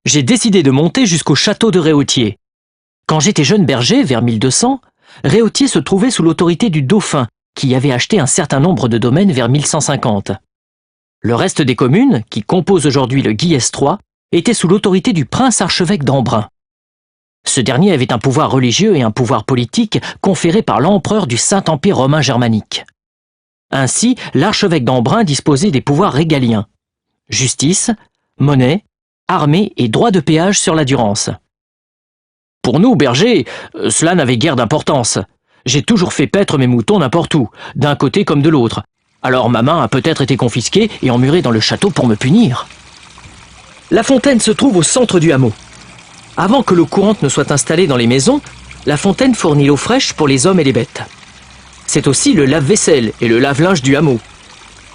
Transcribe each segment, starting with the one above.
J'ai décidé de monter jusqu'au château de Réautier. Quand j'étais jeune berger, vers 1200, Réautier se trouvait sous l'autorité du dauphin, qui y avait acheté un certain nombre de domaines vers 1150. Le reste des communes, qui composent aujourd'hui le Guillès III, étaient sous l'autorité du prince-archevêque d'Embrun. Ce dernier avait un pouvoir religieux et un pouvoir politique conférés par l'empereur du Saint-Empire romain germanique. Ainsi, l'archevêque d'Embrun disposait des pouvoirs régaliens: justice, monnaie, armée et droit de péage sur la Durance. Pour nous, bergers, cela n'avait guère d'importance. J'ai toujours fait paître mes moutons n'importe où, d'un côté comme de l'autre. Alors ma main a peut-être été confisquée et emmurée dans le château pour me punir. La fontaine se trouve au centre du hameau. Avant que l'eau courante ne soit installée dans les maisons, la fontaine fournit l'eau fraîche pour les hommes et les bêtes. C'est aussi le lave-vaisselle et le lave-linge du hameau.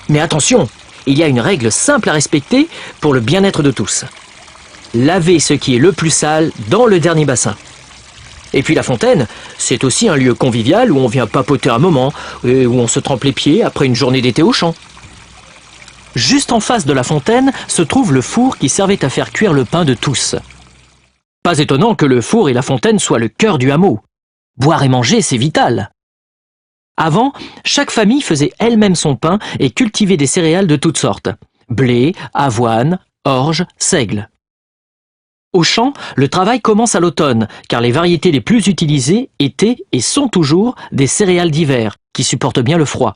Mais attention, il y a une règle simple à respecter pour le bien-être de tous. Laver ce qui est le plus sale dans le dernier bassin. Et puis la fontaine, c'est aussi un lieu convivial où on vient papoter un moment et où on se trempe les pieds après une journée d'été au champ. Juste en face de la fontaine se trouve le four qui servait à faire cuire le pain de tous. Pas étonnant que le four et la fontaine soient le cœur du hameau. Boire et manger, c'est vital. Avant, chaque famille faisait elle-même son pain et cultivait des céréales de toutes sortes: blé, avoine, orge, seigle. Au champ, le travail commence à l'automne, car les variétés les plus utilisées étaient et sont toujours des céréales d'hiver, qui supportent bien le froid.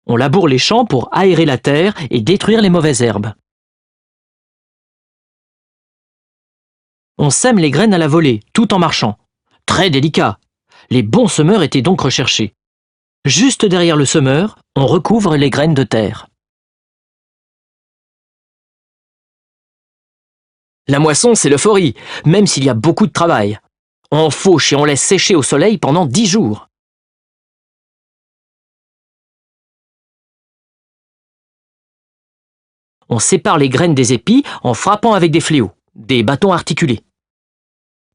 On laboure les champs pour aérer la terre et détruire les mauvaises herbes. On sème les graines à la volée, tout en marchant. Très délicat. Les bons semeurs étaient donc recherchés. Juste derrière le semeur, on recouvre les graines de terre. La moisson, c'est l'euphorie, même s'il y a beaucoup de travail. On fauche et on laisse sécher au soleil pendant 10 jours. On sépare les graines des épis en frappant avec des fléaux, des bâtons articulés.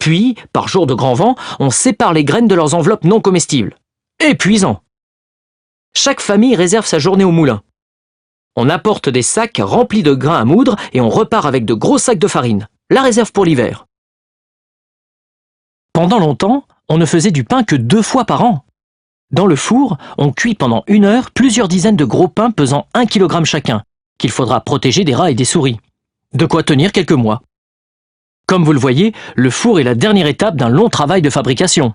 Puis, par jour de grand vent, on sépare les graines de leurs enveloppes non comestibles. Épuisant! Chaque famille réserve sa journée au moulin. On apporte des sacs remplis de grains à moudre et on repart avec de gros sacs de farine, la réserve pour l'hiver. Pendant longtemps, on ne faisait du pain que 2 fois par an. Dans le four, on cuit pendant 1 heure plusieurs dizaines de gros pains pesant 1 kg chacun, qu'il faudra protéger des rats et des souris. De quoi tenir quelques mois. Comme vous le voyez, le four est la dernière étape d'un long travail de fabrication.